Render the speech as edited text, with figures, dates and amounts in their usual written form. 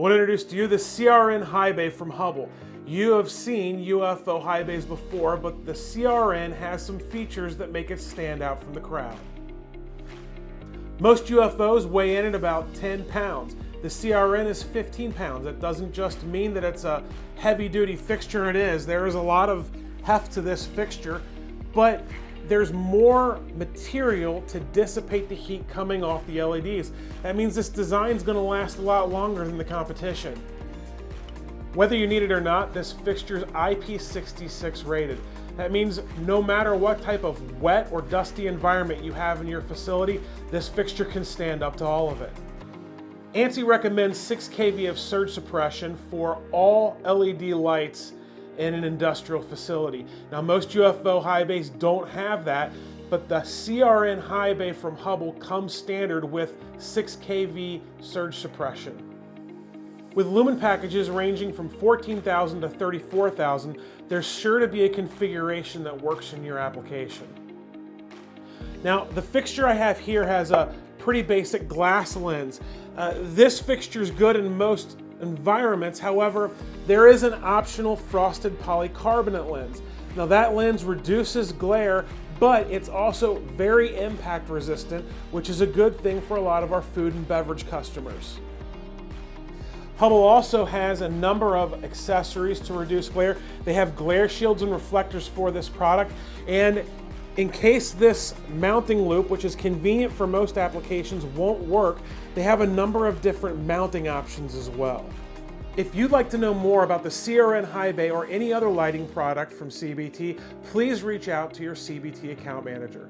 want to introduce to you the CRN High Bay from Hubbell. You have seen UFO high bays before, but the CRN has some features that make it stand out from the crowd. Most UFOs weigh in at about 10 pounds. The CRN is 15 pounds. That doesn't just mean that it's a heavy-duty fixture. It is. There is a lot of heft to this fixture, but there's more material to dissipate the heat coming off the LEDs. That means this design is going to last a lot longer than the competition. Whether you need it or not, this fixture is IP66 rated. That means no matter what type of wet or dusty environment you have in your facility, this fixture can stand up to all of it. ANSI recommends 6 kV of surge suppression for all LED lights in an industrial facility. Now, most UFO high bays don't have that, but the CRN High Bay from Hubbell comes standard with 6 kV surge suppression. With lumen packages ranging from 14,000 to 34,000, there's sure to be a configuration that works in your application. Now, the fixture I have here has a pretty basic glass lens. This fixture is good in most environments. However, there is an optional frosted polycarbonate lens. Now, that lens reduces glare, but it's also very impact resistant, which is a good thing for a lot of our food and beverage customers. Hubbell also has a number of accessories to reduce glare. They have glare shields and reflectors for this product, and in case this mounting loop, which is convenient for most applications, won't work, they have a number of different mounting options as well. If you'd like to know more about the CRN High Bay or any other lighting product from CBT, please reach out to your CBT account manager.